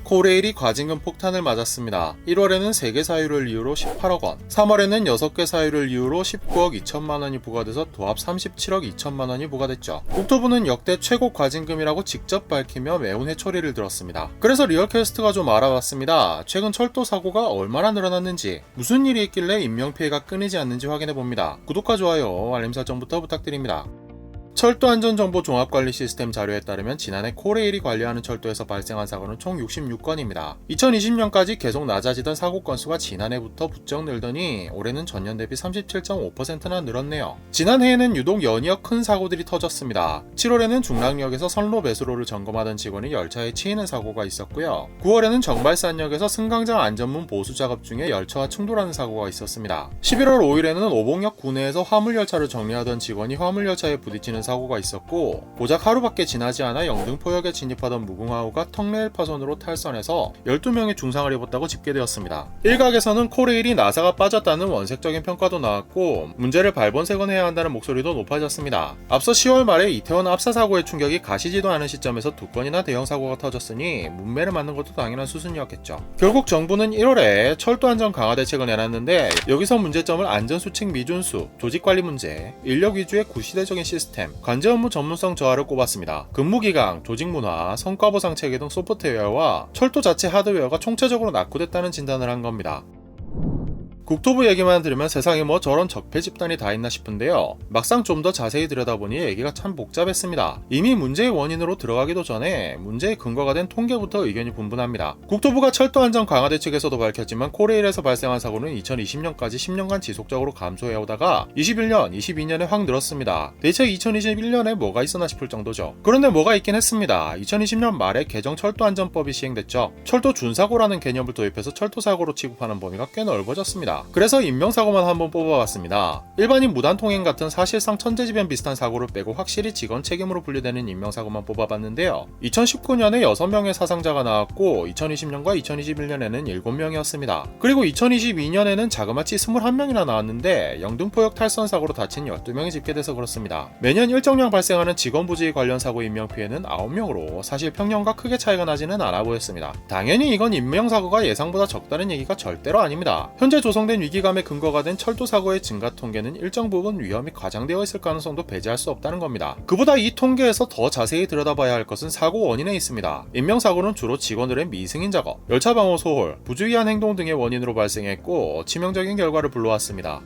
코레일이 과징금 폭탄을 맞았습니다. 1월에는 3개 사유를 이유로 18억 원, 3월에는 6개 사유를 이유로 19억 2천만 원이 부과돼서 도합 37억 2천만 원이 부과됐죠. 국토부는 역대 최고 과징금이라고 직접 밝히며 매운 회초리를 들었습니다. 그래서 리얼캐스트가 좀 알아봤습니다. 최근 철도 사고가 얼마나 늘어났는지, 무슨 일이 있길래 인명피해가 끊이지 않는지 확인해봅니다. 구독과 좋아요, 알림 설정부터 부탁드립니다. 철도안전정보 종합관리 시스템 자료에 따르면 지난해 코레일이 관리하는 철도에서 발생한 사고는 총 66건입니다. 2020년까지 계속 낮아지던 사고 건수가 지난해부터 부쩍 늘더니 올해는 전년 대비 37.5%나 늘었네요. 지난해에는 유독 연이어 큰 사고들이 터졌습니다. 7월에는 중랑역에서 선로 배수로를 점검하던 직원이 열차에 치이는 사고가 있었고요. 9월에는 정발산역에서 승강장 안전문 보수 작업 중에 열차와 충돌하는 사고가 있었습니다. 11월 5일에는 오봉역 구내에서 화물열차를 정리하던 직원이 화물열차에 부딪히는 사고가 있었고, 고작 하루밖에 지나지 않아 영등포역에 진입하던 무궁화호가 턱레일 파손으로 탈선해서 12명이 중상을 입었다고 집계되었습니다. 일각에서는 코레일이 나사가 빠졌다는 원색적인 평가도 나왔고, 문제를 발본색원해야 한다는 목소리도 높아졌습니다. 앞서 10월 말에 이태원 압사 사고의 충격이 가시지도 않은 시점에서 2건이나 대형 사고가 터졌으니 문매를 맞는 것도 당연한 수순이었겠죠. 결국 정부는 1월에 철도안전 강화 대책을 내놨는데, 여기서 문제점을 안전수칙 미준수, 조직관리 문제, 인력 위주의 구시대적인 시스템, 관제 업무 전문성 저하를 꼽았습니다. 근무기강, 조직문화, 성과보상 체계 등 소프트웨어와 철도 자체 하드웨어가 총체적으로 낙후됐다는 진단을 한 겁니다. 국토부 얘기만 들으면 세상에 뭐 저런 적폐 집단이 다 있나 싶은데요. 막상 좀 더 자세히 들여다보니 얘기가 참 복잡했습니다. 이미 문제의 원인으로 들어가기도 전에 문제의 근거가 된 통계부터 의견이 분분합니다. 국토부가 철도안전 강화 대책에서도 밝혔지만 코레일에서 발생한 사고는 2020년까지 10년간 지속적으로 감소해오다가 21년, 22년에 확 늘었습니다. 대체 2021년에 뭐가 있었나 싶을 정도죠. 그런데 뭐가 있긴 했습니다. 2020년 말에 개정 철도안전법이 시행됐죠. 철도 준사고라는 개념을 도입해서 철도사고로 취급하는 범위가 꽤 넓어졌습니다. 그래서 인명사고만 한번 뽑아봤습니다. 일반인 무단통행 같은 사실상 천재지변 비슷한 사고를 빼고 확실히 직원 책임으로 분류되는 인명사고만 뽑아봤는데요. 2019년에 6명의 사상자가 나왔고 2020년과 2021년에는 7명이었습니다. 그리고 2022년에는 자그마치 21명이나 나왔는데 영등포역 탈선 사고로 다친 12명이 집계돼서 그렇습니다. 매년 일정량 발생하는 직원 부지 관련 사고 인명피해는 9명으로 사실 평년과 크게 차이가 나지는 않아 보였습니다. 당연히 이건 인명사고가 예상보다 적다는 얘기가 절대로 아닙니다. 현재 조성된 위기감의 근거가 된 철도사고의 증가 통계는 일정 부분 위험이 과장되어 있을 가능성도 배제할 수 없다는 겁니다. 그보다 이 통계에서 더 자세히 들여다봐야 할 것은 사고 원인에 있습니다. 인명사고는 주로 직원들의 미승인 작업, 열차 방호 소홀, 부주의한 행동 등의 원인으로 발생했고 치명적인 결과를 불러왔습니다.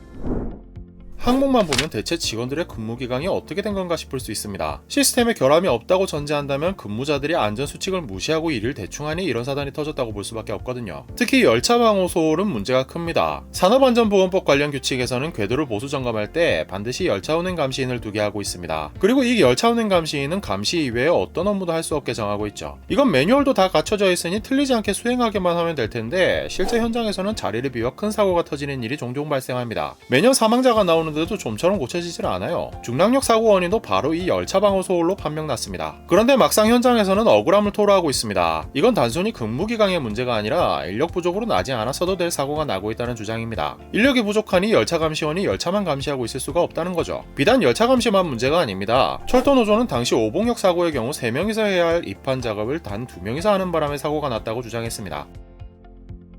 항목만 보면 대체 직원들의 근무기간이 어떻게 된 건가 싶을 수 있습니다. 시스템에 결함이 없다고 전제한다면 근무자들이 안전수칙을 무시하고 일을 대충 하니 이런 사단이 터졌다고 볼 수밖에 없거든요. 특히 열차 방호 소홀은 문제가 큽니다. 산업안전보건법 관련 규칙에서는 궤도를 보수 점검할 때 반드시 열차 운행 감시인을 두게 하고 있습니다. 그리고 이 열차 운행 감시인은 감시 이외에 어떤 업무도 할 수 없게 정하고 있죠. 이건 매뉴얼도 다 갖춰져 있으니 틀리지 않게 수행하게만 하면 될 텐데 실제 현장에서는 자리를 비워 큰 사고가 터지는 일이 종종 발생합니다. 매년 사망자가 나오는 데도 좀처럼 고쳐지질 않아요. 중랑역 사고 원인도 바로 이 열차 방호 소홀로 판명났습니다. 그런데 막상 현장에서는 억울함을 토로하고 있습니다. 이건 단순히 근무기강의 문제가 아니라 인력 부족으로 나지 않았어도 될 사고가 나고 있다는 주장입니다. 인력이 부족하니 열차 감시원이 열차만 감시하고 있을 수가 없다는 거죠. 비단 열차 감시만 문제가 아닙니다. 철도노조는 당시 오봉역 사고의 경우 3명이서 해야 할 입판 작업을 단 2명이서 하는 바람에 사고가 났다고 주장했습니다.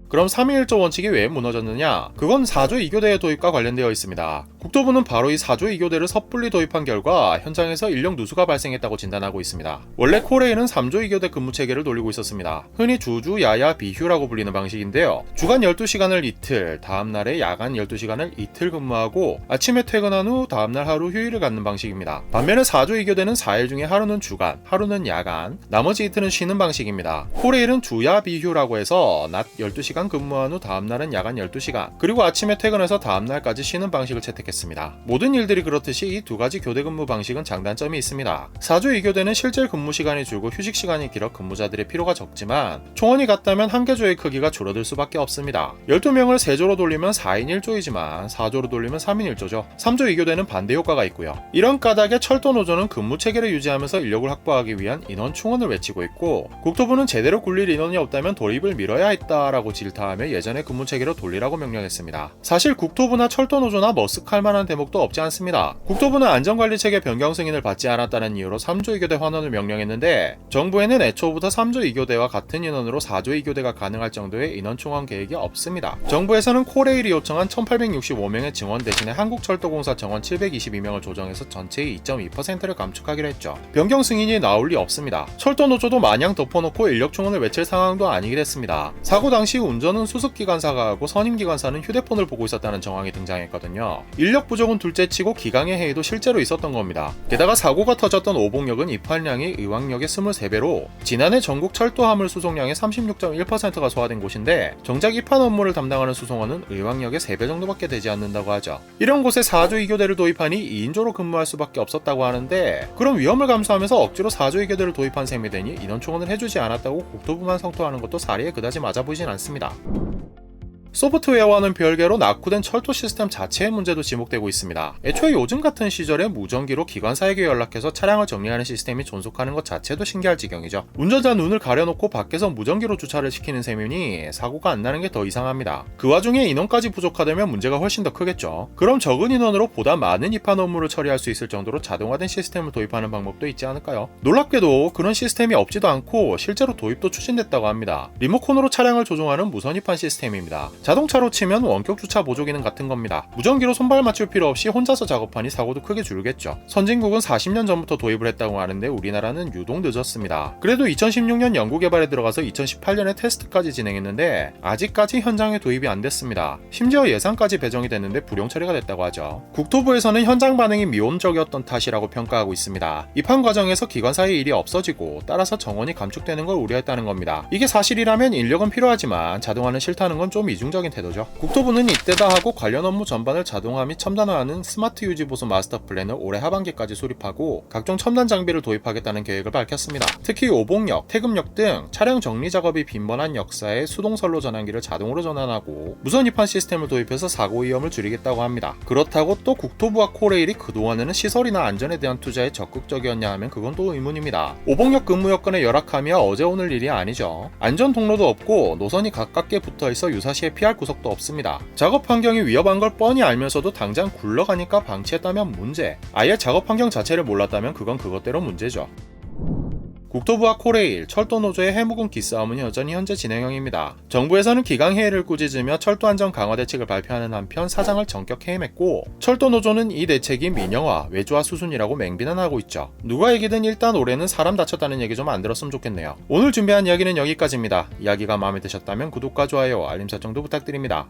그럼 3.1조 원칙이 왜 무너졌느냐? 그건 4조 2교대의 도입과 관련되어 있습니다. 국토부는 바로 이 4조 2교대를 섣불리 도입한 결과 현장에서 인력 누수가 발생했다고 진단하고 있습니다. 원래 코레일은 3조 2교대 근무 체계를 돌리고 있었습니다. 흔히 주주, 야야, 비휴라고 불리는 방식인데요. 주간 12시간을 이틀, 다음날에 야간 12시간을 이틀 근무하고 아침에 퇴근한 후 다음날 하루 휴일을 갖는 방식입니다. 반면에 4조 2교대는 4일 중에 하루는 주간, 하루는 야간, 나머지 이틀은 쉬는 방식입니다. 코레일은 주야 비휴라고 해서 낮 12시간 근무한 후 다음날은 야간 12시간, 그리고 아침에 퇴근해서 다음날까지 쉬는 방식을 채택했습니다. 모든 일들이 그렇듯이 이 두 가지 교대 근무 방식은 장단점이 있습니다. 4조 2교대는 실제 근무 시간이 줄고 휴식 시간이 길어 근무자들의 피로가 적지만 총원이 같다면 한 개 조의 크기가 줄어들 수밖에 없습니다. 12명을 3조로 돌리면 4인 1조이지만 4조로 돌리면 3인 1조죠. 3조 2교대는 반대 효과가 있고요. 이런 까닭에 철도노조는 근무 체계를 유지하면서 인력을 확보하기 위한 인원 충원을 외치고 있고, 국토부는 제대로 굴릴 인원이 없다면 도입을 미뤄야 했다라고 싫다하며 예전의 근무 체계로 돌리라고 명령했습니다. 사실 국토부나 철도노조나 머쓱할 만한 대목도 없지 않습니다. 국토부는 안전관리체계 변경 승인을 받지 않았다는 이유로 3조 2교대 환원을 명령했는데 정부에는 애초부터 3조 2교대와 같은 인원으로 4조 2교대가 가능할 정도의 인원 충원 계획이 없습니다. 정부에서는 코레일이 요청한 1865명의 증원 대신에 한국철도공사 정원 722명을 조정해서 전체의 2.2%를 감축하기로 했죠. 변경 승인이 나올 리 없습니다. 철도노조도 마냥 덮어놓고 인력 충원을 외칠 상황도 아니게 됐습니다. 사고 당시 운전은 수습기관사가 하고 선임기관사는 휴대폰을 보고 있었다는 정황이 등장했거든요. 인력 부족은 둘째치고 기강의 해이도 실제로 있었던 겁니다. 게다가 사고가 터졌던 오봉역은 입환량이 의왕역의 23배로 지난해 전국 철도화물 수송량의 36.1%가 소화된 곳인데 정작 입환 업무를 담당하는 수송원은 의왕역의 3배 정도밖에 되지 않는다고 하죠. 이런 곳에 4조 2교대를 도입하니 2인조로 근무할 수밖에 없었다고 하는데 그럼 위험을 감수하면서 억지로 4조 2교대를 도입한 셈이 되니 인원 충원을 해주지 않았다고 국토부만 성토하는 것도 사리에 그다지 맞아 보이진 않습니다. 소프트웨어와는 별개로 낙후된 철도 시스템 자체의 문제도 지목되고 있습니다. 애초에 요즘 같은 시절에 무전기로 기관사에게 연락해서 차량을 정리하는 시스템이 존속하는 것 자체도 신기할 지경이죠. 운전자 눈을 가려놓고 밖에서 무전기로 주차를 시키는 셈이니 사고가 안 나는 게 더 이상합니다. 그 와중에 인원까지 부족하다면 문제가 훨씬 더 크겠죠. 그럼 적은 인원으로 보다 많은 입환 업무를 처리할 수 있을 정도로 자동화된 시스템을 도입하는 방법도 있지 않을까요? 놀랍게도 그런 시스템이 없지도 않고 실제로 도입도 추진됐다고 합니다. 리모컨으로 차량을 조종하는 무선 입환 시스템입니다. 자동차로 치면 원격 주차 보조 기능 같은 겁니다. 무전기로 손발 맞출 필요 없이 혼자서 작업하니 사고도 크게 줄겠죠. 선진국은 40년 전부터 도입을 했다고 하는데 우리나라는 유독 늦었습니다. 그래도 2016년 연구 개발에 들어가서 2018년에 테스트까지 진행했는데 아직까지 현장에 도입이 안 됐습니다. 심지어 예산까지 배정이 됐는데 불용 처리가 됐다고 하죠. 국토부에서는 현장 반응이 미온적이었던 탓이라고 평가하고 있습니다. 입항 과정에서 기관사의 일이 없어지고 따라서 정원이 감축되는 걸 우려했다는 겁니다. 이게 사실이라면 인력은 필요하지만 자동화는 싫다는 건 좀 이중적인 태도죠. 국토부는 이때다 하고 관련 업무 전반을 자동화 및 첨단화하는 스마트 유지 보수 마스터 플랜을 올해 하반기까지 수립하고 각종 첨단 장비를 도입하겠다는 계획을 밝혔습니다. 특히 오봉역, 태금역 등 차량 정리 작업이 빈번한 역사에 수동 선로 전환기를 자동으로 전환하고 무선 입환 시스템을 도입해서 사고 위험을 줄이겠다고 합니다. 그렇다고 또 국토부와 코레일이 그동안에는 시설이나 안전에 대한 투자에 적극적이었냐 하면 그건 또 의문입니다. 오봉역 근무 여건에 열악하며 어제 오늘 일이 아니죠. 안전 통로도 없고 노선이 가깝게 붙어있어 유사시에 피할 구석도 없습니다. 작업 환경이 위험한 걸 뻔히 알면서도 당장 굴러가니까 방치했다면 문제, 아예 작업 환경 자체를 몰랐다면 그건 그것대로 문제죠. 국토부와 코레일, 철도노조의 해묵은 기싸움은 여전히 현재 진행형입니다. 정부에서는 기강해이를 꾸짖으며 철도안전 강화 대책을 발표하는 한편 사장을 전격 해임했고 철도노조는 이 대책이 민영화, 외주화 수순이라고 맹비난하고 있죠. 누가 얘기든 일단 올해는 사람 다쳤다는 얘기 좀 안 들었으면 좋겠네요. 오늘 준비한 이야기는 여기까지입니다. 이야기가 마음에 드셨다면 구독과 좋아요, 알림 설정도 부탁드립니다.